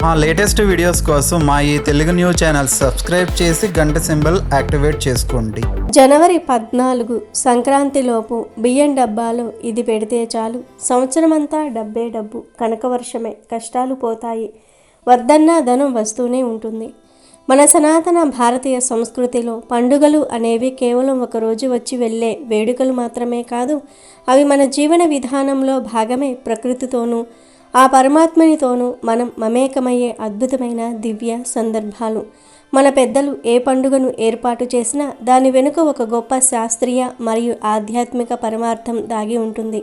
మా latest videos కోసం మా ఈ తెలుగు న్యూస్ ఛానల్ సబ్స్క్రైబ్ చేసి గంట సింబల్ యాక్టివేట్ చేసుకోండి. జనవరి 14 సంక్రాంతిలోపు బియ్యం డబ్బాలో ఇది పెడితే చాలు, సంవత్సరమంతా డబ్బే డబ్బు, కనకవర్షమే, కష్టాలు పోతాయి, వద్దన్నా ధనం వస్తూనే ఉంటుంది. మన సనాతన భారతీయ సంస్కృతిలో పండుగలు అనేవి కేవలం ఒకరోజు వచ్చి వెళ్ళే వేడుకలు మాత్రమే కాదు, అవి మన జీవన విధానంలో భాగమే. ప్రకృతితోనూ ఆ పరమాత్మనితోనూ మనం మమేకమయ్యే అద్భుతమైన దివ్య సందర్భాలు. మన పెద్దలు ఏ పండుగను ఏర్పాటు చేసినా దాని వెనుక ఒక గొప్ప శాస్త్రీయ మరియు ఆధ్యాత్మిక పరమార్థం దాగి ఉంటుంది.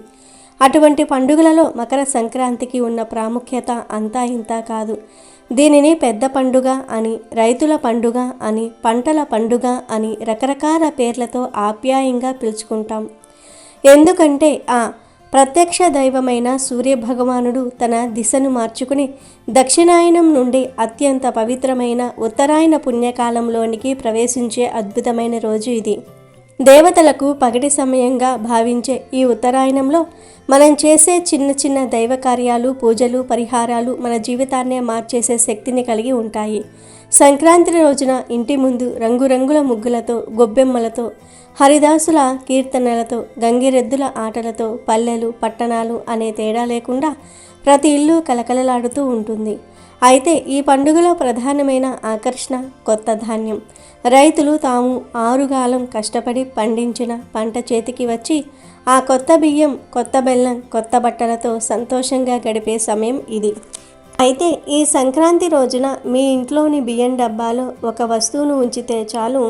అటువంటి పండుగలలో మకర సంక్రాంతికి ఉన్న ప్రాముఖ్యత అంతా ఇంతా కాదు. దీనిని పెద్ద పండుగ అని, రైతుల పండుగ అని, పంటల పండుగ అని రకరకాల పేర్లతో ఆప్యాయంగా పిలుచుకుంటాం. ఎందుకంటే ఆ ప్రత్యక్ష దైవమైన సూర్యభగవానుడు తన దిశను మార్చుకుని దక్షిణాయనం నుండి అత్యంత పవిత్రమైన ఉత్తరాయణ పుణ్యకాలంలోనికి ప్రవేశించే అద్భుతమైన రోజు ఇది. దేవతలకు పగటి సమయంగా భావించే ఈ ఉత్తరాయణంలో మనం చేసే చిన్న చిన్న దైవ కార్యాలు, పూజలు, పరిహారాలు మన జీవితాన్నే మార్చేసే శక్తిని కలిగి ఉంటాయి. సంక్రాంతి రోజున ఇంటి ముందు రంగురంగుల ముగ్గులతో, గొబ్బెమ్మలతో, హరిదాసుల కీర్తనలతో, గంగిరెద్దుల ఆటలతో పల్లెలు, పట్టణాలు అనే తేడా లేకుండా ప్రతి ఇల్లు కలకలలాడుతూ ఉంటుంది. అయితే ఈ పండుగలో ప్రధానమైన ఆకర్షణ కొత్త ధాన్యం. రైతులు తాము ఆరుగాలం కష్టపడి పండించిన పంట చేతికి వచ్చి ఆ కొత్త బియ్యం, కొత్త బెల్లం, కొత్త బట్టలతో సంతోషంగా గడిపే సమయం ఇది. అయితే ఈ సంక్రాంతి రోజున మీ ఇంట్లోని బియ్యం డబ్బాలో ఒక వస్తువును ఉంచితే చాలు,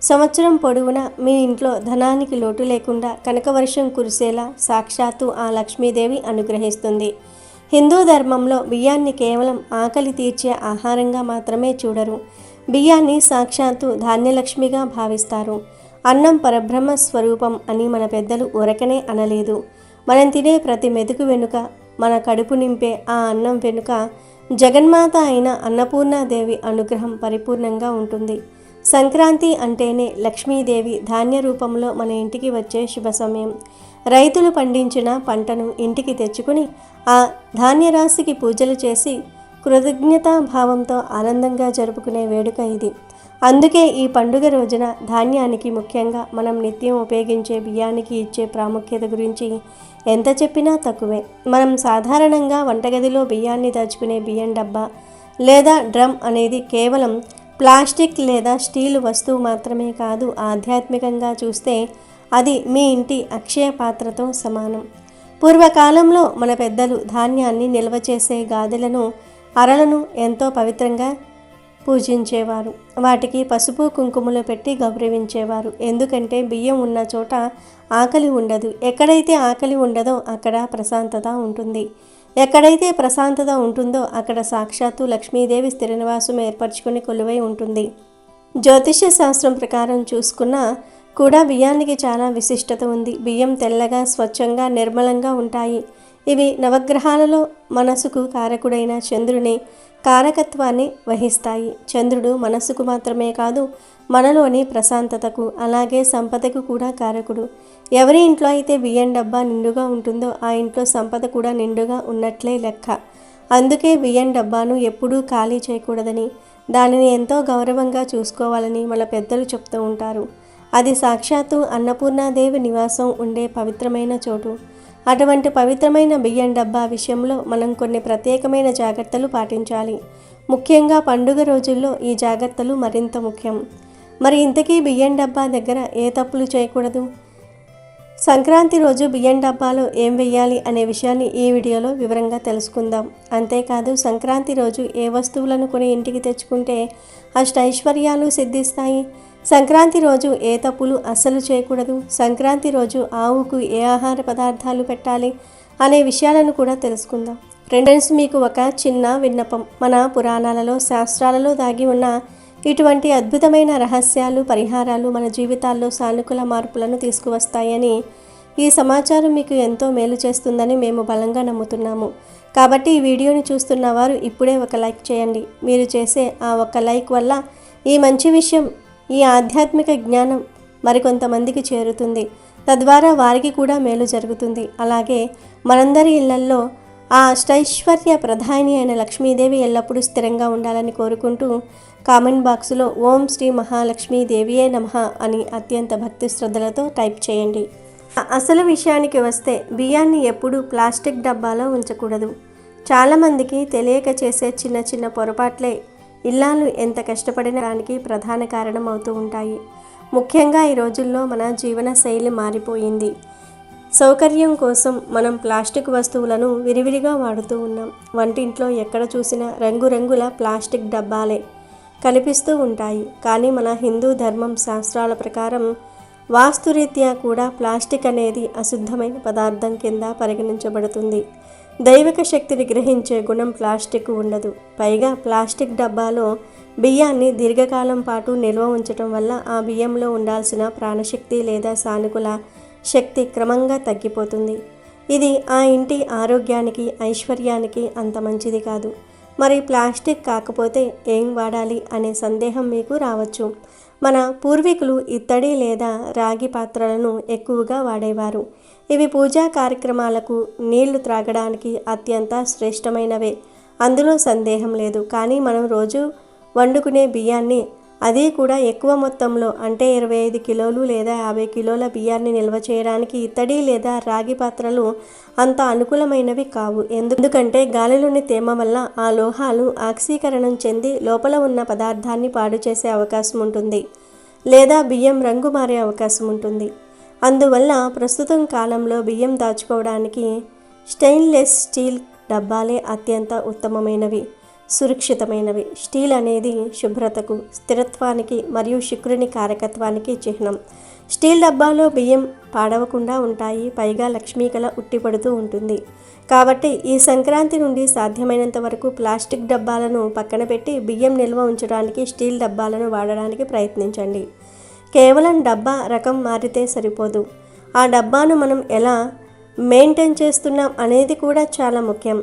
సంవత్సరం పొడవునా మీ ఇంట్లో ధనానికి లోటు లేకుండా కనకవర్షం కురిసేలా సాక్షాత్తు ఆ లక్ష్మీదేవి అనుగ్రహిస్తుంది. హిందూ ధర్మంలో బియ్యాన్ని కేవలం ఆకలి తీర్చే ఆహారంగా మాత్రమే చూడరు. బియ్యాన్ని సాక్షాత్తు ధాన్యలక్ష్మిగా భావిస్తారు. అన్నం పరబ్రహ్మ స్వరూపం అని మన పెద్దలు ఊరకనే అనలేదు. మనం తినే ప్రతి మెతుకు వెనుక, మన కడుపు నింపే ఆ అన్నం వెనుక జగన్మాత అయిన అన్నపూర్ణాదేవి అనుగ్రహం పరిపూర్ణంగా ఉంటుంది. సంక్రాంతి అంటేనే లక్ష్మీదేవి ధాన్య రూపంలో మన ఇంటికి వచ్చే శుభ సమయం. రైతులు పండించిన పంటను ఇంటికి తెచ్చుకుని ఆ ధాన్యరాశికి పూజలు చేసి కృతజ్ఞతాభావంతో ఆనందంగా జరుపుకునే వేడుక ఇది. అందుకే ఈ పండుగ రోజున ధాన్యానికి, ముఖ్యంగా మనం నిత్యం ఉపయోగించే బియ్యానికి ఇచ్చే ప్రాముఖ్యత గురించి ఎంత చెప్పినా తక్కువే. మనం సాధారణంగా వంటగదిలో బియ్యాన్ని దాచుకునే బియ్యం డబ్బా లేదా డ్రమ్ అనేది కేవలం ప్లాస్టిక్ లేదా స్టీల్ వస్తువు మాత్రమే కాదు, ఆధ్యాత్మికంగా చూస్తే అది మీ ఇంటి అక్షయ పాత్రతో సమానం. పూర్వకాలంలో మన పెద్దలు ధాన్యాన్ని నిల్వ చేసే గాదెలను, అరలను ఎంతో పవిత్రంగా పూజించేవారు. వాటికి పసుపు, కుంకుమలు పెట్టి గౌరవించేవారు. ఎందుకంటే బియ్యం ఉన్న చోట ఆకలి ఉండదు. ఎక్కడైతే ఆకలి ఉండదో అక్కడ ప్రశాంతత ఉంటుంది. ఎక్కడైతే ప్రశాంతత ఉంటుందో అక్కడ సాక్షాత్తు లక్ష్మీదేవి స్థిర నివాసం ఏర్పరచుకుని కొలువై ఉంటుంది. జ్యోతిష్య శాస్త్రం ప్రకారం చూసుకున్నా కూడా బియ్యానికి చాలా విశిష్టత ఉంది. బియ్యం తెల్లగా, స్వచ్ఛంగా, నిర్మలంగా ఉంటాయి. ఇవి నవగ్రహాలలో మనసుకు కారకుడైన చంద్రుని కారకత్వాన్ని వహిస్తాయి. చంద్రుడు మనస్సుకు మాత్రమే కాదు, మనలోని ప్రశాంతతకు, అలాగే సంపదకు కూడా కారకుడు. ఎవరి ఇంట్లో అయితే బియ్యం డబ్బా నిండుగా ఉంటుందో ఆ ఇంట్లో సంపద కూడా నిండుగా ఉన్నట్లే లెక్క. అందుకే బియ్యం డబ్బాను ఎప్పుడూ ఖాళీ చేయకూడదని, దానిని ఎంతో గౌరవంగా చూసుకోవాలని మన పెద్దలు చెప్తూ ఉంటారు. అది సాక్షాత్తు అన్నపూర్ణాదేవి నివాసం ఉండే పవిత్రమైన చోటు. అటువంటి పవిత్రమైన బియ్యం డబ్బా విషయంలో మనం కొన్ని ప్రత్యేకమైన జాగ్రత్తలు పాటించాలి. ముఖ్యంగా పండుగ రోజుల్లో ఈ జాగ్రత్తలు మరింత ముఖ్యం. మరి ఇంతకీ బియ్యం డబ్బా దగ్గర ఏ తప్పులు చేయకూడదు? సంక్రాంతి రోజు బియ్యం డబ్బాలో ఏం వెయ్యాలి అనే విషయాన్ని ఈ వీడియోలో వివరంగా తెలుసుకుందాం. అంతేకాదు సంక్రాంతి రోజు ఏ వస్తువులను కొని ఇంటికి తెచ్చుకుంటే అష్టైశ్వర్యాలు సిద్ధిస్తాయి, సంక్రాంతి రోజు ఏ తప్పులు అస్సలు చేయకూడదు, సంక్రాంతి రోజు ఆవుకు ఏ ఆహార పదార్థాలు పెట్టాలి అనే విషయాలను కూడా తెలుసుకుందాం. ఫ్రెండ్స్, మీకు ఒక చిన్న విన్నపం. మన పురాణాలలో, శాస్త్రాలలో దాగి ఉన్న ఇటువంటి అద్భుతమైన రహస్యాలు, పరిహారాలు మన జీవితాల్లో సానుకూల మార్పులను తీసుకువస్తాయని, ఈ సమాచారం మీకు ఎంతో మేలు చేస్తుందని మేము బలంగా నమ్ముతున్నాము. కాబట్టి ఈ వీడియోని చూస్తున్న వారు ఇప్పుడే ఒక లైక్ చేయండి. మీరు చేసే ఆ ఒక్క లైక్ వల్ల ఈ మంచి విషయం, ఈ ఆధ్యాత్మిక జ్ఞానం మరికొంతమందికి చేరుతుంది. తద్వారా వారికి కూడా మేలు జరుగుతుంది. అలాగే మనందరి ఇళ్లల్లో ఆ అష్టైశ్వర్య ప్రధాని అయిన లక్ష్మీదేవి ఎల్లప్పుడూ స్థిరంగా ఉండాలని కోరుకుంటూ కామెంట్ బాక్స్లో ఓం శ్రీ మహాలక్ష్మీదేవియే నమః అని అత్యంత భక్తి శ్రద్ధలతో టైప్ చేయండి. అసలు విషయానికి వస్తే బియ్యాన్ని ఎప్పుడూ ప్లాస్టిక్ డబ్బాలో ఉంచకూడదు. చాలామందికి తెలియక చేసే చిన్న చిన్న పొరపాట్లే ఇల్లాలు ఎంత కష్టపడడానికి ప్రధాన కారణం అవుతూ ఉంటాయి. ముఖ్యంగా ఈ రోజుల్లో మన జీవన శైలి మారిపోయింది. సౌకర్యం కోసం మనం ప్లాస్టిక్ వస్తువులను విరివిరిగా వాడుతూ ఉన్నాం. వంటింట్లో ఎక్కడ చూసినా రంగురంగుల ప్లాస్టిక్ డబ్బాలే కనిపిస్తూ ఉంటాయి. కానీ మన హిందూ ధర్మం శాస్త్రాల ప్రకారం వాస్తురీత్యా కూడా ప్లాస్టిక్ అనేది అశుద్ధమైన పదార్థం కింద పరిగణించబడుతుంది. దైవిక శక్తిని గ్రహించే గుణం ప్లాస్టిక్ ఉండదు. పైగా ప్లాస్టిక్ డబ్బాలో బియ్యాన్ని దీర్ఘకాలం పాటు నిల్వ ఉంచడం వల్ల ఆ బియ్యంలో ఉండాల్సిన ప్రాణశక్తి లేదా సానుకూల శక్తి క్రమంగా తగ్గిపోతుంది. ఇది ఆ ఇంటి ఆరోగ్యానికి ఐశ్వర్యానికి అంత మంచిది కాదు. మరి ప్లాస్టిక్ కాకపోతే ఏం వాడాలి అనే సందేహం మీకు రావచ్చు. మన పూర్వీకులు ఇత్తడి లేదా రాగి పాత్రలను ఎక్కువగా వాడేవారు. ఇవి పూజా కార్యక్రమాలకు నీళ్లు త్రాగడానికి అత్యంత శ్రేష్టమైనవే, అందులో సందేహం లేదు. కానీ మనం రోజు వండుకునే బియ్యాన్ని, అది కూడా ఎక్కువ మొత్తంలో అంటే 25 కిలోలు లేదా 50 కిలోల బియ్యాన్ని నిల్వ చేయడానికి ఇత్తడి లేదా రాగి పాత్రలు అంత అనుకూలమైనవి కావు. ఎందుకంటే గాలిలోని తేమ వల్ల ఆ లోహాలు ఆక్సీకరణం చెంది లోపల ఉన్న పదార్థాన్ని పాడు చేసే అవకాశం ఉంటుంది, లేదా బియ్యం రంగు మారే అవకాశం ఉంటుంది. అందువల్ల ప్రస్తుతం కాలంలో బియ్యం దాచుకోవడానికి స్టెయిన్లెస్ స్టీల్ డబ్బాలే అత్యంత ఉత్తమమైనవి, సురక్షితమైనవి. స్టీల్ అనేది శుభ్రతకు, స్థిరత్వానికి మరియు శుక్రుని కారకత్వానికి చిహ్నం. స్టీల్ డబ్బాలో బియ్యం పాడవకుండా ఉంటాయి. పైగా లక్ష్మీ కళ ఉట్టిపడుతూ ఉంటుంది. కాబట్టి ఈ సంక్రాంతి నుండి సాధ్యమైనంత వరకు ప్లాస్టిక్ డబ్బాలను పక్కన పెట్టి బియ్యం నిల్వ ఉంచడానికి స్టీల్ డబ్బాలను వాడడానికి ప్రయత్నించండి. కేవలం డబ్బా రకం మారితే సరిపోదు. ఆ డబ్బాను మనం ఎలా మెయింటైన్ చేస్తున్నాం అనేది కూడా చాలా ముఖ్యం.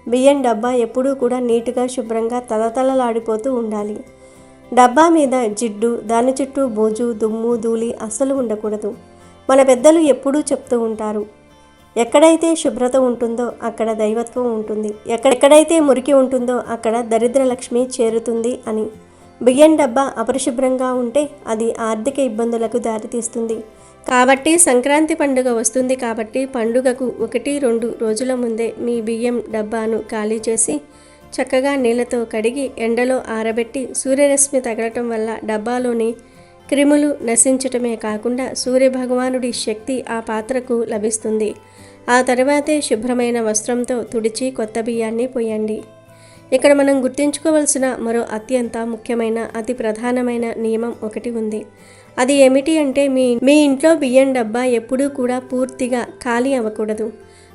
బియ్యం డబ్బా ఎప్పుడూ కూడా నీట్గా శుభ్రంగా తలతలలాడిపోతూ ఉండాలి. డబ్బా మీద జిడ్డు, దాని చుట్టూ బూజు, దుమ్ము, ధూళి అస్సలు ఉండకూడదు. మన పెద్దలు ఎప్పుడూ చెప్తూ ఉంటారు, ఎక్కడైతే శుభ్రత ఉంటుందో అక్కడ దైవత్వం ఉంటుంది, ఎక్కడైతే మురికి ఉంటుందో అక్కడ దరిద్ర లక్ష్మి చేరుతుంది అని. బియ్యం డబ్బా అపరిశుభ్రంగా ఉంటే అది ఆర్థిక ఇబ్బందులకు దారితీస్తుంది. కాబట్టి సంక్రాంతి పండుగ వస్తుంది కాబట్టి పండుగకు 1-2 రోజుల ముందే మీ బియ్యం డబ్బాను ఖాళీ చేసి చక్కగా నీళ్లతో కడిగి ఎండలో ఆరబెట్టి సూర్యరశ్మి తగలటం వల్ల డబ్బాలోని క్రిములు నశించటమే కాకుండా సూర్యభగవానుడి శక్తి ఆ పాత్రకు లభిస్తుంది. ఆ తర్వాతే శుభ్రమైన వస్త్రంతో తుడిచి కొత్త బియ్యాన్ని పోయండి. ఇక్కడ మనం గుర్తుంచుకోవాల్సిన మరో అత్యంత ముఖ్యమైన అతి ప్రధానమైన నియమం ఒకటి ఉంది. అది ఏమిటి అంటే మీ ఇంట్లో బియ్యం డబ్బా ఎప్పుడూ కూడా పూర్తిగా ఖాళీ అవ్వకూడదు.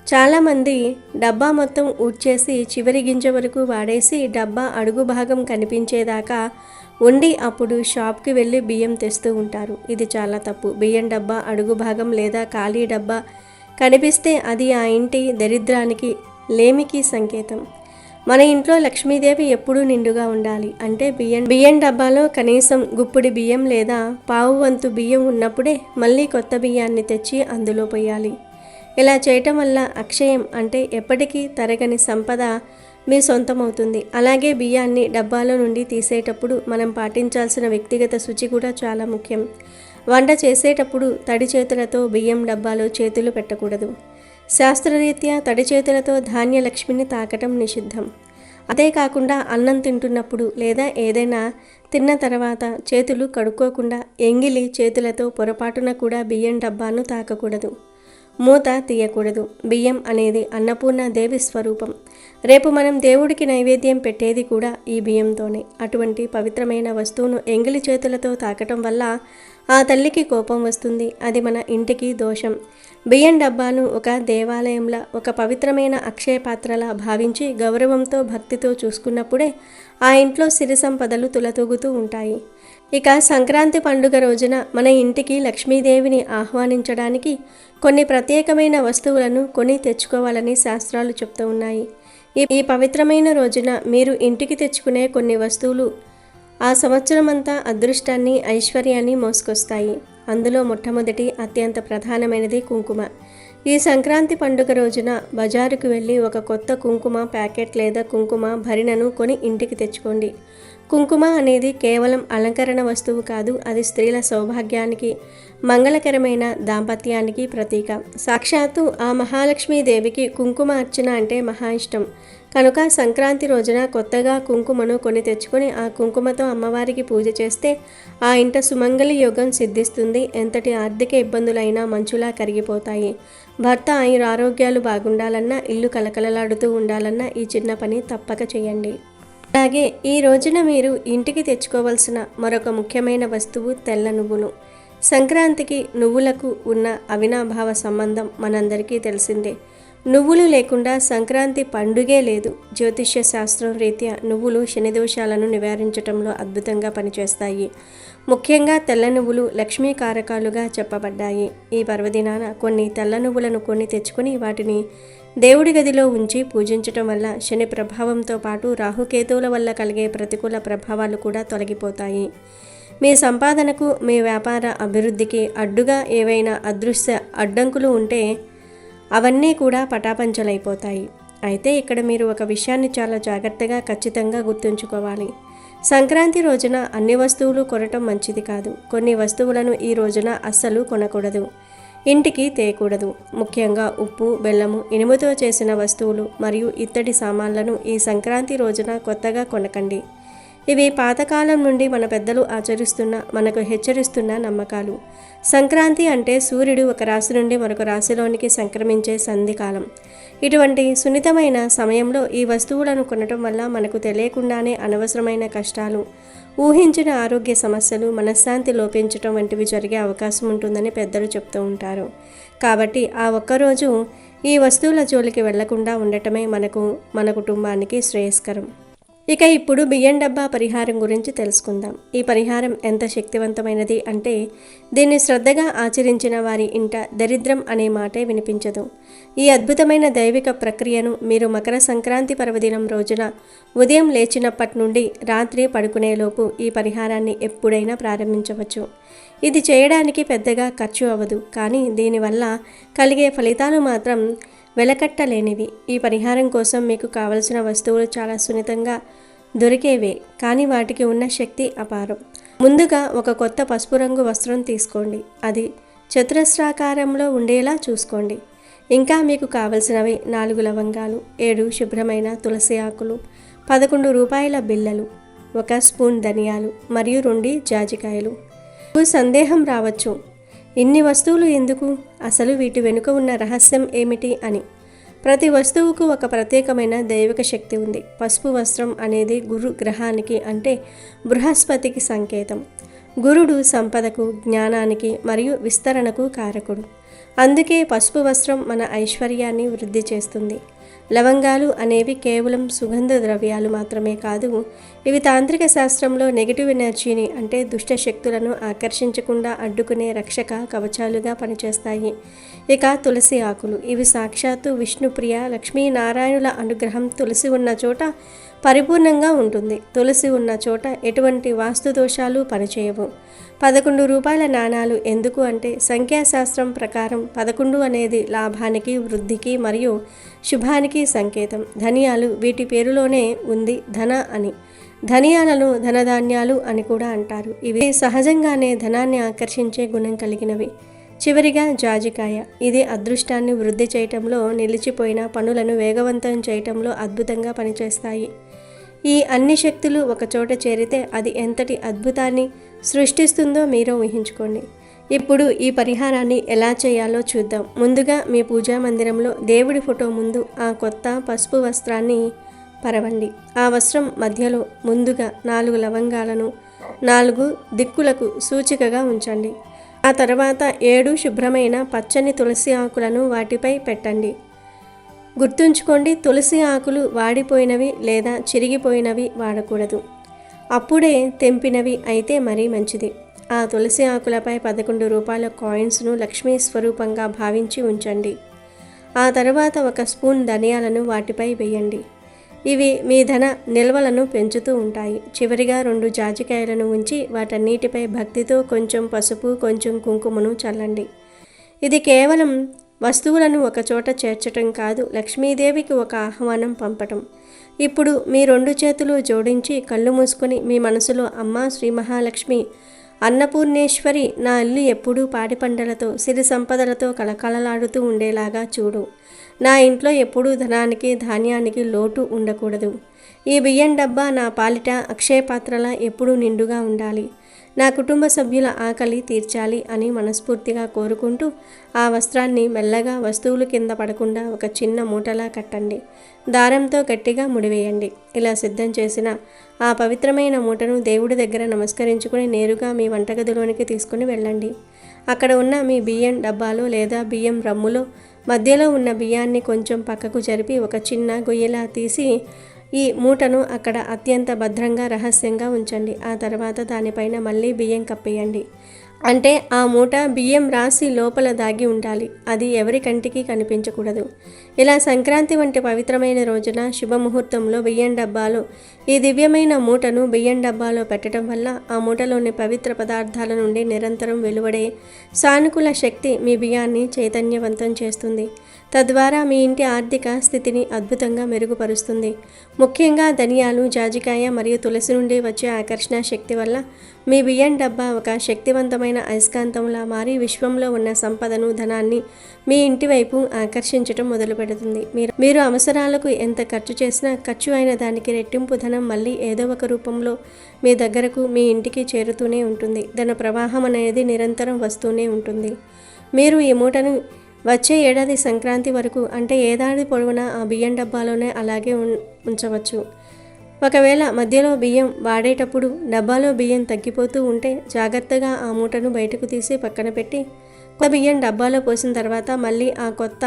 చాలామంది డబ్బా మొత్తం ఊడ్చేసి చివరి గింజ వరకు వాడేసి డబ్బా అడుగు భాగం కనిపించేదాకా ఉండి అప్పుడు షాప్కి వెళ్ళి బియ్యం తెస్తూ ఉంటారు. ఇది చాలా తప్పు. బియ్యం డబ్బా అడుగు భాగం లేదా ఖాళీ డబ్బా కనిపిస్తే అది ఆ ఇంటి దరిద్రానికి, లేమికి సంకేతం. మన ఇంట్లో లక్ష్మీదేవి ఎప్పుడూ నిండుగా ఉండాలి అంటే బియ్యం డబ్బాలో కనీసం గుప్పిడి బియ్యం లేదా పావు వంతు బియ్యం ఉన్నప్పుడే మళ్ళీ కొత్త బియ్యాన్ని తెచ్చి అందులో పోయాలి. ఇలా చేయటం వల్ల అక్షయం అంటే ఎప్పటికీ తరగని సంపద మీ సొంతమవుతుంది. అలాగే బియ్యాన్ని డబ్బాలో నుండి తీసేటప్పుడు మనం పాటించాల్సిన వ్యక్తిగత శుచి కూడా చాలా ముఖ్యం. వంట చేసేటప్పుడు తడి చేతులతో బియ్యం డబ్బాలో చేతులు పెట్టకూడదు. శాస్త్రరీత్యా తడి చేతులతో ధాన్యలక్ష్మిని తాకటం నిషిద్ధం. అంతేకాకుండా అన్నం తింటున్నప్పుడు లేదా ఏదైనా తిన్న తర్వాత చేతులు కడుక్కోకుండా ఎంగిలి చేతులతో పొరపాటున కూడా బియ్యం డబ్బాను తాకకూడదు. మూత తీయకూడదు. బియ్యం అనేది అన్నపూర్ణ దేవి స్వరూపం. రేపు మనం దేవుడికి నైవేద్యం పెట్టేది కూడా ఈ బియ్యంతోనే. అటువంటి పవిత్రమైన వస్తువును ఎంగిలి చేతులతో తాకటం వల్ల ఆ తల్లికి కోపం వస్తుంది. అది మన ఇంటికి దోషం. బియ్యం డబ్బాను ఒక దేవాలయంలా, ఒక పవిత్రమైన అక్షయ పాత్రలా భావించి గౌరవంతో భక్తితో చూసుకున్నప్పుడే ఆ ఇంట్లో సిరి సంపదలు తులతూగుతూ ఉంటాయి. ఇక సంక్రాంతి పండుగ రోజున మన ఇంటికి లక్ష్మీదేవిని ఆహ్వానించడానికి కొన్ని ప్రత్యేకమైన వస్తువులను కొని తెచ్చుకోవాలని శాస్త్రాలు చెప్తూ ఉన్నాయి. ఈ పవిత్రమైన రోజున మీరు ఇంటికి తెచ్చుకునే కొన్ని వస్తువులు ఆ సంవత్సరమంతా అదృష్టాన్ని, ఐశ్వర్యాన్ని మోసుకొస్తాయి. అందులో మొట్టమొదటి అత్యంత ప్రధానమైనది కుంకుమ. ఈ సంక్రాంతి పండుగ రోజున బజారుకు వెళ్ళి ఒక కొత్త కుంకుమ ప్యాకెట్ లేదా కుంకుమ భరిణను కొని ఇంటికి తెచ్చుకోండి. కుంకుమ అనేది కేవలం అలంకరణ వస్తువు కాదు, అది స్త్రీల సౌభాగ్యానికి, మంగళకరమైన దాంపత్యానికి ప్రతీక. సాక్షాత్తు ఆ మహాలక్ష్మీదేవికి కుంకుమ అర్చన అంటే మహా ఇష్టం. కనుక సంక్రాంతి రోజున కొత్తగా కుంకుమను కొని తెచ్చుకొని ఆ కుంకుమతో అమ్మవారికి పూజ చేస్తే ఆ ఇంట సుమంగళి యోగం సిద్ధిస్తుంది. ఎంతటి ఆర్థిక ఇబ్బందులైనా మంచులా కరిగిపోతాయి. భర్త ఆరోగ్యాలు బాగుండాలన్నా, ఇల్లు కలకలలాడుతూ ఉండాలన్నా ఈ చిన్న పని తప్పక చేయండి. అలాగే ఈ రోజున మీరు ఇంటికి తెచ్చుకోవాల్సిన మరొక ముఖ్యమైన వస్తువు తెల్ల నువ్వులు. సంక్రాంతికి నువ్వులకు ఉన్న అవినాభావ సంబంధం మనందరికీ తెలిసిందే. నువ్వులు లేకుండా సంక్రాంతి పండుగే లేదు. జ్యోతిష్య శాస్త్రం రీత్యా నువ్వులు శనిదోషాలను నివారించడంలో అద్భుతంగా పనిచేస్తాయి. ముఖ్యంగా తెల్ల నువ్వులు లక్ష్మీ కారకాలుగా చెప్పబడ్డాయి. ఈ పర్వదినాన కొన్ని తెల్ల నువ్వులను కొని తెచ్చుకొని వాటిని దేవుడి గదిలో ఉంచి పూజించటం వల్ల శని ప్రభావంతో పాటు రాహుకేతువుల వల్ల కలిగే ప్రతికూల ప్రభావాలు కూడా తొలగిపోతాయి. మీ సంపాదనకు, మీ వ్యాపార అభివృద్ధికి అడ్డుగా ఏవైనా అదృశ్య అడ్డంకులు ఉంటే అవన్నీ కూడా పటాపంచలైపోతాయి. అయితే ఇక్కడ మీరు ఒక విషయాన్ని చాలా జాగ్రత్తగా ఖచ్చితంగా గుర్తుంచుకోవాలి. సంక్రాంతి రోజున అన్ని వస్తువులు కొనటం మంచిది కాదు. కొన్ని వస్తువులను ఈ రోజున అస్సలు కొనకూడదు, ఇంటికి తేయకూడదు. ముఖ్యంగా ఉప్పు, బెల్లము, ఇనుముతో చేసిన వస్తువులు మరియు ఇత్తడి సామాన్లను ఈ సంక్రాంతి రోజున కొత్తగా కొనకండి. ఇవి పాతకాలం నుండి మన పెద్దలు ఆచరిస్తున్న, మనకు హెచ్చరిస్తున్న నమ్మకాలు. సంక్రాంతి అంటే సూర్యుడు ఒక రాశి నుండి మరొక రాశిలోనికి సంక్రమించే సంధికాలం. ఇటువంటి సున్నితమైన సమయంలో ఈ వస్తువులను కొనటం వల్ల మనకు తెలియకుండానే అనవసరమైన కష్టాలు, ఊహించిన ఆరోగ్య సమస్యలు, మనశ్శాంతి లోపించటం వంటివి జరిగే అవకాశం ఉంటుందని పెద్దలు చెప్తూ ఉంటారు. కాబట్టి ఆ ఒక్కరోజు ఈ వస్తువుల జోలికి వెళ్లకుండా ఉండటమే మన కుటుంబానికి శ్రేయస్కరం. ఇక ఇప్పుడు బియ్యం డబ్బా పరిహారం గురించి తెలుసుకుందాం. ఈ పరిహారం ఎంత శక్తివంతమైనది అంటే దీన్ని శ్రద్ధగా ఆచరించిన వారి ఇంట దరిద్రం అనే మాటే వినిపించదు. ఈ అద్భుతమైన దైవిక ప్రక్రియను మీరు మకర సంక్రాంతి పర్వదినం రోజున ఉదయం లేచినప్పటి నుండి రాత్రి పడుకునేలోపు ఈ పరిహారాన్ని ఎప్పుడైనా ప్రారంభించవచ్చు. ఇది చేయడానికి పెద్దగా ఖర్చు అవ్వదు, కానీ దీనివల్ల కలిగే ఫలితాలు మాత్రం వెలకట్టలేనివి. ఈ పరిహారం కోసం మీకు కావలసిన వస్తువులు చాలా సున్నితంగా దొరికేవే, కానీ వాటికి ఉన్న శక్తి అపారం. ముందుగా ఒక కొత్త పసుపు రంగు వస్త్రం తీసుకోండి. అది చతురస్రాకారంలో ఉండేలా చూసుకోండి. ఇంకా మీకు కావలసినవి 4 లవంగాలు, 7 శుభ్రమైన తులసి ఆకులు, 11 రూపాయల బిళ్ళలు, 1 స్పూన్ ధనియాలు మరియు 2 జాజికాయలు. సందేహం రావచ్చు, ఇన్ని వస్తువులు ఎందుకు? అసలు వీటి వెనుక ఉన్న రహస్యం ఏమిటి అని. ప్రతి వస్తువుకు ఒక ప్రత్యేకమైన దైవిక శక్తి ఉంది. పసుపు వస్త్రం అనేది గురు గ్రహానికి అంటే బృహస్పతికి సంకేతం. గురుడు సంపదకు, జ్ఞానానికి మరియు విస్తరణకు కారకుడు. అందుకే పసుపు వస్త్రం మన ఐశ్వర్యాన్ని వృద్ధి చేస్తుంది. లవంగాలు అనేవి కేవలం సుగంధ ద్రవ్యాలు మాత్రమే కాదు, ఇవి తాంత్రిక శాస్త్రంలో నెగిటివ్ ఎనర్జీని అంటే దుష్ట శక్తులను ఆకర్షించకుండా అడ్డుకునే రక్షక కవచాలుగా పనిచేస్తాయి. ఇక తులసి ఆకులు, ఇవి సాక్షాత్తు విష్ణుప్రియ లక్ష్మీనారాయణుల అనుగ్రహం తులసి ఉన్న చోట పరిపూర్ణంగా ఉంటుంది. తులసి ఉన్న చోట ఎటువంటి వాస్తు దోషాలు పనిచేయవు. 11 రూపాయల నాణాలు ఎందుకు అంటే సంఖ్యాశాస్త్రం ప్రకారం 11 అనేది లాభానికి, వృద్ధికి మరియు శుభానికి సంకేతం. ధనియాలు వీటి పేరులోనే ఉంది ధన అని. ధనియాలను ధనధాన్యాలు అని కూడా అంటారు. ఇవి సహజంగానే ధనాన్ని ఆకర్షించే గుణం కలిగినవి. చివరిగా జాజికాయ, ఇది అదృష్టాన్ని వృద్ధి చేయటంలో, నిలిచిపోయిన పనులను వేగవంతం చేయటంలో అద్భుతంగా పనిచేస్తాయి. ఈ అన్ని శక్తులు ఒకచోట చేరితే అది ఎంతటి అద్భుతాన్ని సృష్టిస్తుందో మీరే ఊహించుకోండి. ఇప్పుడు ఈ పరిహారాన్ని ఎలా చేయాలో చూద్దాం. ముందుగా మీ పూజా మందిరంలో దేవుడి ఫోటో ముందు ఆ కొత్త పసుపు వస్త్రాన్ని పరవండి. ఆ వస్త్రం మధ్యలో ముందుగా 4 లవంగాలను 4 దిక్కులకు సూచికగా ఉంచండి. ఆ తర్వాత 7 శుభ్రమైన పచ్చని తులసి ఆకులను వాటిపై పెట్టండి. గుర్తుంచుకోండి, తులసి ఆకులు వాడిపోయినవి లేదా చిరిగిపోయినవి వాడకూడదు. అప్పుడే తెంపినవి అయితే మరీ మంచిది. ఆ తులసి ఆకులపై 11 రూపాయల కాయిన్స్ను లక్ష్మీ స్వరూపంగా భావించి ఉంచండి. ఆ తర్వాత 1 స్పూన్ ధనియాలను వాటిపై వేయండి. ఇవి మీ ధన నిల్వలను పెంచుతూ ఉంటాయి. చివరిగా 2 జాజికాయలను ఉంచి వాటన్నిటిపై భక్తితో కొంచెం పసుపు, కొంచెం కుంకుమను చల్లండి. ఇది కేవలం వస్తువులను ఒకచోట చేర్చటం కాదు, లక్ష్మీదేవికి ఒక ఆహ్వానం పంపటం. ఇప్పుడు మీ 2 చేతులు జోడించి కళ్ళు మూసుకొని మీ మనసులో, అమ్మా శ్రీ మహాలక్ష్మి, అన్నపూర్ణేశ్వరి, నా ఇల్లు ఎప్పుడూ పాడి పంటలతో సిరి సంపదలతో కళకళలాడుతూ ఉండేలాగా చూడు. నా ఇంట్లో ఎప్పుడూ ధనానికి ధాన్యానికి లోటు ఉండకూడదు. ఈ బియ్యం డబ్బా నా పాలిట అక్షయ పాత్రలా ఎప్పుడూ నిండుగా ఉండాలి. నా కుటుంబ సభ్యుల ఆకలి తీర్చాలి అని మనస్ఫూర్తిగా కోరుకుంటూ ఆ వస్త్రాన్ని మెల్లగా వస్తువులు కింద పడకుండా ఒక చిన్న మూటలా కట్టండి. దారంతో గట్టిగా ముడివేయండి. ఇలా సిద్ధం చేసిన ఆ పవిత్రమైన మూటను దేవుడి దగ్గర నమస్కరించుకుని నేరుగా మీ వంటగదిలోనికి తీసుకుని వెళ్ళండి. అక్కడ ఉన్న మీ బియ్యం డబ్బాలో లేదా బియ్యం రమ్ములో మధ్యలో ఉన్న బియ్యాన్ని కొంచెం పక్కకు జరిపి ఒక చిన్న గొయ్యిలా తీసి ఈ మూటను అక్కడ అత్యంత భద్రంగా రహస్యంగా ఉంచండి. ఆ తర్వాత దానిపైన మళ్ళీ బియ్యం కప్పేయండి. అంటే ఆ మూట బియ్యం రాసి లోపల దాగి ఉండాలి. అది ఎవరి కంటికి కనిపించకూడదు. ఇలా సంక్రాంతి వంటి పవిత్రమైన రోజున శుభముహూర్తంలో బియ్యం డబ్బాలో ఈ దివ్యమైన మూటను బియ్యం డబ్బాలో పెట్టడం వల్ల ఆ మూటలోని పవిత్ర పదార్థాల నుండి నిరంతరం వెలువడే సానుకూల శక్తి మీ బియ్యాన్ని చైతన్యవంతం చేస్తుంది. తద్వారా మీ ఇంటి ఆర్థిక స్థితిని అద్భుతంగా మెరుగుపరుస్తుంది. ముఖ్యంగా ధనియాలు, జాజికాయ మరియు తులసి నుండి వచ్చే ఆకర్షణ శక్తి వల్ల మీ బియ్యం డబ్బా ఒక శక్తివంతమైన అయస్కాంతంలా మారి విశ్వంలో ఉన్న సంపదను, ధనాన్ని మీ ఇంటి వైపు ఆకర్షించడం మొదలు పెడుతుంది. మీరు అవసరాలకు ఎంత ఖర్చు చేసినా ఖర్చు అయిన దానికి రెట్టింపు ధనం మళ్ళీ ఏదో ఒక రూపంలో మీ దగ్గరకు, మీ ఇంటికి చేరుతూనే ఉంటుంది. ధన ప్రవాహం అనేది నిరంతరం వస్తూనే ఉంటుంది. మీరు ఈ మూటను వచ్చే ఏడాది సంక్రాంతి వరకు, అంటే ఏడాది పొడవునా ఆ బియ్యం డబ్బాలోనే అలాగే ఉంచవచ్చు. ఒకవేళ మధ్యలో బియ్యం వాడేటప్పుడు డబ్బాలో బియ్యం తగ్గిపోతూ ఉంటే జాగ్రత్తగా ఆ మూటను బయటకు తీసి పక్కన పెట్టి కొత్త బియ్యం డబ్బాలో పోసిన తర్వాత మళ్ళీ ఆ కొత్త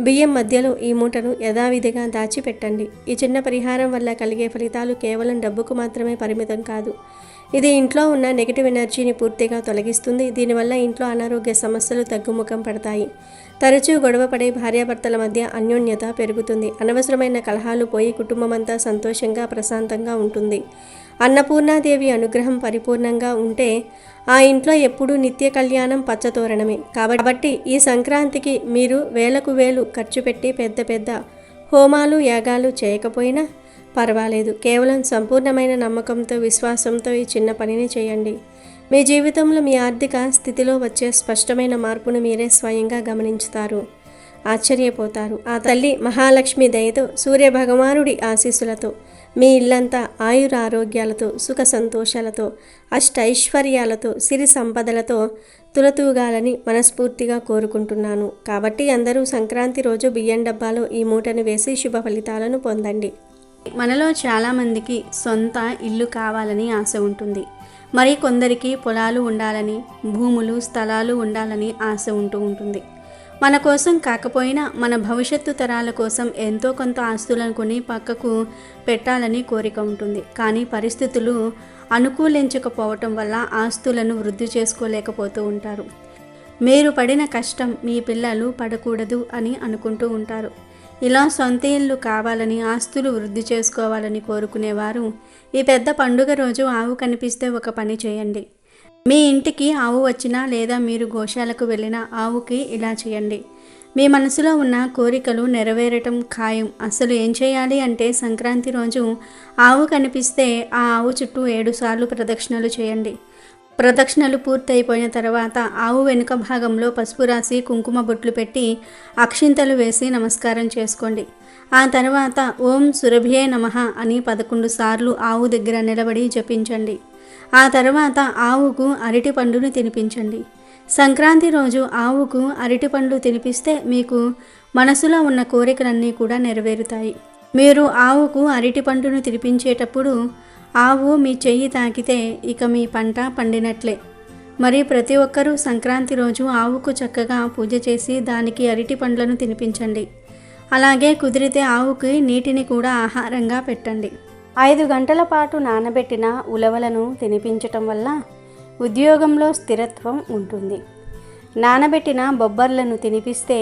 బియ్యం మధ్యలో ఈ మూటను యథావిధిగా దాచిపెట్టండి. ఈ చిన్న పరిహారం వల్ల కలిగే ఫలితాలు కేవలం డబ్బుకు మాత్రమే పరిమితం కాదు. ఇది ఇంట్లో ఉన్న నెగిటివ్ ఎనర్జీని పూర్తిగా తొలగిస్తుంది. దీనివల్ల ఇంట్లో అనారోగ్య సమస్యలు తగ్గుముఖం పడతాయి. తరచూ గొడవపడే భార్యాభర్తల మధ్య అన్యోన్యత పెరుగుతుంది. అనవసరమైన కలహాలు పోయి కుటుంబమంతా సంతోషంగా, ప్రశాంతంగా ఉంటుంది. అన్నపూర్ణాదేవి అనుగ్రహం పరిపూర్ణంగా ఉంటే ఆ ఇంట్లో ఎప్పుడూ నిత్య కళ్యాణం, పచ్చతోరణమే. కాబట్టి ఈ సంక్రాంతికి మీరు వేలకు వేలు ఖర్చు పెట్టి పెద్ద పెద్ద హోమాలు, యాగాలు చేయకపోయినా పర్వాలేదు. కేవలం సంపూర్ణమైన నమ్మకంతో, విశ్వాసంతో ఈ చిన్న పనిని చేయండి. మీ జీవితంలో మీ ఆర్థిక స్థితిలో వచ్చే స్పష్టమైన మార్పును మీరే స్వయంగా గమనించుతారు, ఆశ్చర్యపోతారు. ఆ తల్లి మహాలక్ష్మి దయతో, సూర్య భగవానుడి ఆశీస్సులతో మీ ఇల్లంతా ఆయురారోగ్యాలతో, సుఖ సంతోషాలతో, అష్టైశ్వర్యాలతో, సిరి సంపదలతో తులతూగాలని మనస్ఫూర్తిగా కోరుకుంటున్నాను. కాబట్టి అందరూ సంక్రాంతి రోజు బియ్యం డబ్బాలో ఈ మూటను వేసి శుభ ఫలితాలను పొందండి. మనలో చాలామందికి సొంత ఇల్లు కావాలని ఆశ ఉంటుంది. మరి కొందరికి పొలాలు ఉండాలని, భూములు, స్థలాలు ఉండాలని ఆశ ఉంటుంది. మన కోసం కాకపోయినా మన భవిష్యత్తు తరాల కోసం ఎంతో కొంత ఆస్తులను కొని పక్కకు పెట్టాలని కోరిక ఉంటుంది. కానీ పరిస్థితులు అనుకూలించకపోవటం వల్ల ఆస్తులను వృద్ధి చేసుకోలేకపోతూ ఉంటారు. మీరు పడిన కష్టం మీ పిల్లలు పడకూడదు అని అనుకుంటూ ఉంటారు. ఇలా సొంత ఇల్లు కావాలని, ఆస్తులు వృద్ధి చేసుకోవాలని కోరుకునేవారు ఈ పెద్ద పండుగ రోజు ఆవు కనిపిస్తే ఒక పని చేయండి. మీ ఇంటికి ఆవు వచ్చినా లేదా మీరు గోశాలకు వెళ్ళిన ఆవుకి ఇలా చేయండి. మీ మనసులో ఉన్న కోరికలు నెరవేరటం ఖాయం. అసలు ఏం చేయాలి అంటే సంక్రాంతి రోజు ఆవు కనిపిస్తే ఆ ఆవు చుట్టూ 7 సార్లు ప్రదక్షిణలు చేయండి. ప్రదక్షిణలు పూర్తయిపోయిన తర్వాత ఆవు వెనుక భాగంలో పసుపు రాసి కుంకుమ బొట్లు పెట్టి అక్షింతలు వేసి నమస్కారం చేసుకోండి. ఆ తర్వాత ఓం సురభియే నమః అని 11 సార్లు ఆవు దగ్గర నిలబడి జపించండి. ఆ తర్వాత ఆవుకు అరటి పండును తినిపించండి. సంక్రాంతి రోజు ఆవుకు అరటి పండ్లు తినిపిస్తే మీకు మనసులో ఉన్న కోరికలన్నీ కూడా నెరవేరుతాయి. మీరు ఆవుకు అరటి పండును తినిపించేటప్పుడు ఆవు మీ చెయ్యి తాకితే ఇక మీ పంట పండినట్లే. మరి ప్రతి ఒక్కరూ సంక్రాంతి రోజు ఆవుకు చక్కగా పూజ చేసి దానికి అరటి పండ్లను తినిపించండి. అలాగే కుదిరితే ఆవుకి నీటిని కూడా ఆహారంగా పెట్టండి. 5 గంటల పాటు నానబెట్టిన ఉలవలను తినిపించటం వల్ల ఉద్యోగంలో స్థిరత్వం ఉంటుంది. నానబెట్టిన బొబ్బర్లను తినిపిస్తే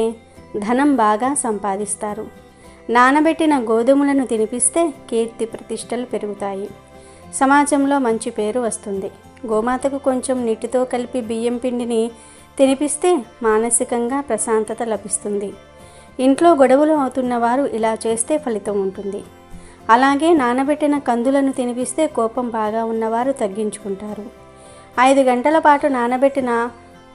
ధనం బాగా సంపాదిస్తారు. నానబెట్టిన గోధుమలను తినిపిస్తే కీర్తి ప్రతిష్టలు పెరుగుతాయి. సమాజంలో మంచి పేరు వస్తుంది. గోమాతకు కొంచెం నీటితో కలిపి బియ్యం పిండిని తినిపిస్తే మానసికంగా ప్రశాంతత లభిస్తుంది. ఇంట్లో గొడవలు అవుతున్న వారు ఇలా చేస్తే ఫలితం ఉంటుంది. అలాగే నానబెట్టిన కందులను తినిపిస్తే కోపం బాగా ఉన్నవారు తగ్గించుకుంటారు. 5 గంటల పాటు నానబెట్టిన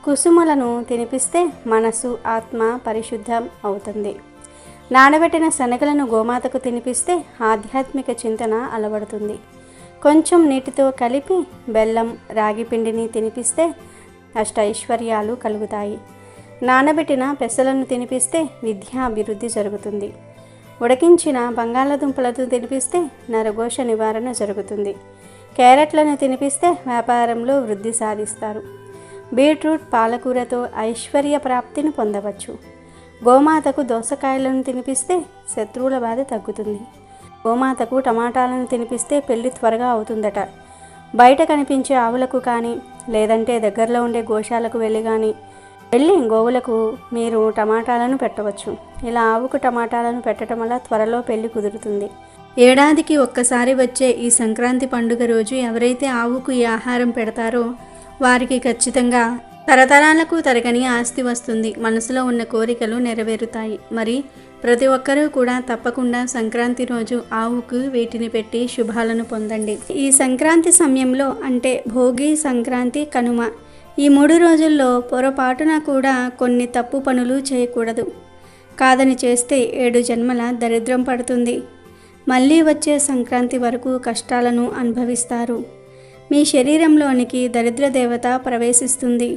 కుసుమలను తినిపిస్తే మనసు, ఆత్మ పరిశుద్ధం అవుతుంది. నానబెట్టిన శనగలను గోమాతకు తినిపిస్తే ఆధ్యాత్మిక చింతన అలవడుతుంది. కొంచెం నీటితో కలిపి బెల్లం, రాగి పిండిని తినిపిస్తే అష్టైశ్వర్యాలు కలుగుతాయి. నానబెట్టిన పెసలను తినిపిస్తే విద్యాభివృద్ధి జరుగుతుంది. ఉడికించిన బంగాళాదుంపలను తినిపిస్తే నరఘోష నివారణ జరుగుతుంది. క్యారెట్లను తినిపిస్తే వ్యాపారంలో వృద్ధి సాధిస్తారు. బీట్రూట్, పాలకూరతో ఐశ్వర్య ప్రాప్తిని పొందవచ్చు. గోమాతకు దోసకాయలను తినిపిస్తే శత్రువుల బాధ తగ్గుతుంది. గోమాతకు టమాటాలను తినిపిస్తే పెళ్లి త్వరగా అవుతుందట. బయట కనిపించే ఆవులకు కానీ లేదంటే దగ్గరలో ఉండే గోశాలకు వెళ్ళి గోవులకు మీరు టమాటాలను పెట్టవచ్చు. ఇలా ఆవుకు టమాటాలను పెట్టడం వల్ల త్వరలో పెళ్లి కుదురుతుంది. ఏడాదికి ఒక్కసారి వచ్చే ఈ సంక్రాంతి పండుగ రోజు ఎవరైతే ఆవుకు ఈ ఆహారం పెడతారో వారికి ఖచ్చితంగా తరతరాలకు తరగని ఆస్తి వస్తుంది. మనసులో ఉన్న కోరికలు నెరవేరుతాయి. మరి ప్రతి ఒక్కరూ కూడా తప్పకుండా సంక్రాంతి రోజు ఆవుకు వీటిని పెట్టి శుభాలను పొందండి. ఈ సంక్రాంతి సమయంలో అంటే భోగి, సంక్రాంతి, కనుమ ఈ 3 రోజుల్లో పొరపాటున కూడా కొన్ని తప్పు పనులు చేయకూడదు. కాదని చేస్తే 7 జన్మల దరిద్రం పడుతుంది. మళ్ళీ వచ్చే సంక్రాంతి వరకు కష్టాలను అనుభవిస్తారు. మీ శరీరంలోనికి దరిద్ర దేవత ప్రవేశిస్తుంది.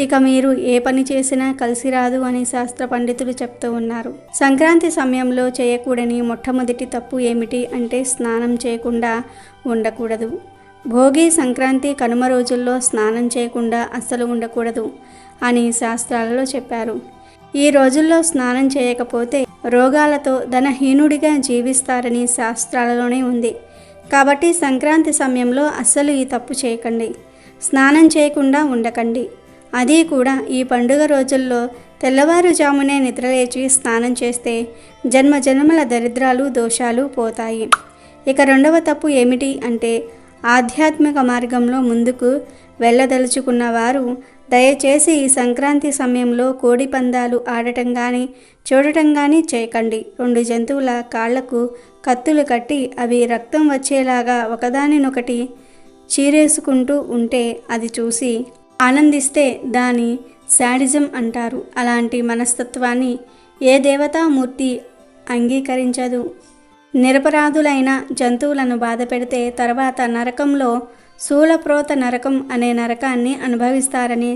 ఇక మీరు ఏ పని చేసినా కలిసి రాదు అని శాస్త్ర పండితులు చెప్తూ ఉన్నారు. సంక్రాంతి సమయంలో చేయకూడని మొట్టమొదటి తప్పు ఏమిటి అంటే స్నానం చేయకుండా ఉండకూడదు. భోగి, సంక్రాంతి, కనుమ రోజుల్లో స్నానం చేయకుండా అస్సలు ఉండకూడదు అని శాస్త్రాలలో చెప్పారు. ఈ రోజుల్లో స్నానం చేయకపోతే రోగాలతో ధనహీనుడిగా జీవిస్తారని శాస్త్రాలలోనే ఉంది. కాబట్టి సంక్రాంతి సమయంలో అస్సలు ఈ తప్పు చేయకండి. స్నానం చేయకుండా ఉండకండి. అది కూడా ఈ పండుగ రోజుల్లో తెల్లవారుజామునే నిద్రలేచి స్నానం చేస్తే జన్మజన్మల దరిద్రాలు, దోషాలు పోతాయి. ఇక 2వ తప్పు ఏమిటి అంటే ఆధ్యాత్మిక మార్గంలో ముందుకు వెళ్ళదలుచుకున్న వారు దయచేసి ఈ సంక్రాంతి సమయంలో కోడి పందాలు ఆడటం కానీ చూడటం కానీ చేయకండి. 2 జంతువుల కాళ్లకు కత్తులు కట్టి అవి రక్తం వచ్చేలాగా ఒకదానినొకటి చీరేసుకుంటూ ఉంటే అది చూసి ఆనందిస్తే దాని శాడిజం అంటారు. అలాంటి మనస్తత్వాన్ని ఏ దేవతామూర్తి అంగీకరించదు. నిరపరాధులైన జంతువులను బాధ పెడితే తర్వాత నరకంలో శూలప్రోత నరకం అనే నరకాన్ని అనుభవిస్తారని,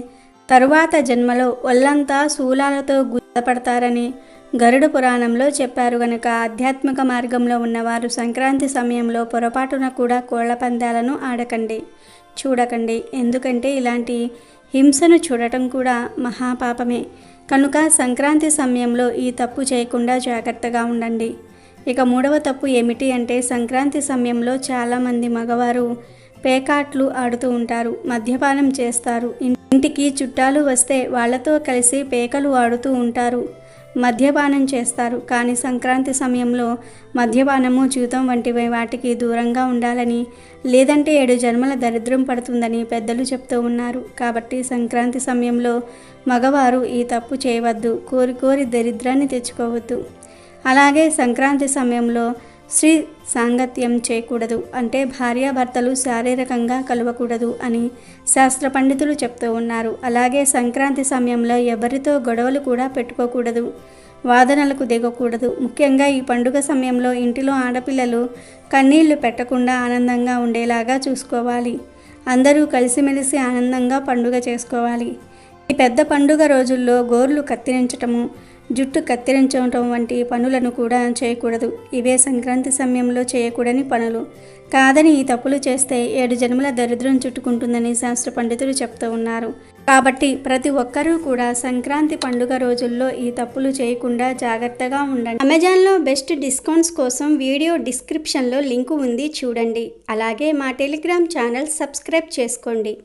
తరువాత జన్మలో ఒళ్ళంతా శూలాలతో గుద్దపడతారని గరుడ పురాణంలో చెప్పారు. గనుక ఆధ్యాత్మిక మార్గంలో ఉన్నవారు సంక్రాంతి సమయంలో పొరపాటున కూడా కోళ్ల పందాలను ఆడకండి, చూడకండి. ఎందుకంటే ఇలాంటి హింసను చూడటం కూడా మహాపాపమే. కనుక సంక్రాంతి సమయంలో ఈ తప్పు చేయకుండా జాగ్రత్తగా ఉండండి. ఇక 3వ తప్పు ఏమిటి అంటే సంక్రాంతి సమయంలో చాలామంది మగవారు పేకాట్లు ఆడుతూ ఉంటారు, మద్యపానం చేస్తారు. ఇంటికి చుట్టాలు వస్తే వాళ్లతో కలిసి పేకలు ఆడుతూ ఉంటారు, మద్యపానం చేస్తారు. కానీ సంక్రాంతి సమయంలో మద్యపానము, జీవితం వంటివి వాటికి దూరంగా ఉండాలని, లేదంటే 7 జన్మల దరిద్రం పడుతుందని పెద్దలు చెప్తూ ఉన్నారు. కాబట్టి సంక్రాంతి సమయంలో మగవారు ఈ తప్పు చేయవద్దు, కోరి దరిద్రాన్ని తెచ్చుకోవద్దు. అలాగే సంక్రాంతి సమయంలో స్త్రీ సాంగత్యం చేయకూడదు, అంటే భార్యాభర్తలు శారీరకంగా కలవకూడదు అని శాస్త్ర పండితులు చెప్తూ ఉన్నారు. అలాగే సంక్రాంతి సమయంలో ఎవరితో గొడవలు కూడా పెట్టుకోకూడదు, వాదనలకు దిగకూడదు. ముఖ్యంగా ఈ పండుగ సమయంలో ఇంటిలో ఆడపిల్లలు కన్నీళ్లు పెట్టకుండా ఆనందంగా ఉండేలాగా చూసుకోవాలి. అందరూ కలిసిమెలిసి ఆనందంగా పండుగ చేసుకోవాలి. ఈ పెద్ద పండుగ రోజుల్లో గోర్లు కత్తిరించటము, జుట్టు కత్తిరించడం వంటి పనులను కూడా చేయకూడదు. ఇవే సంక్రాంతి సమయంలో చేయకూడని పనులు. కాదని ఈ తప్పులు చేస్తే 7 జన్మల దరిద్రం చుట్టుకుంటుందని శాస్త్ర పండితులు చెప్తూ ఉన్నారు. కాబట్టి ప్రతి ఒక్కరూ కూడా సంక్రాంతి పండుగ రోజుల్లో ఈ తప్పులు చేయకుండా జాగ్రత్తగా ఉండండి. అమెజాన్లో బెస్ట్ డిస్కౌంట్స్ కోసం వీడియో డిస్క్రిప్షన్లో లింకు ఉంది, చూడండి. అలాగే మా టెలిగ్రామ్ ఛానల్ సబ్స్క్రైబ్ చేసుకోండి.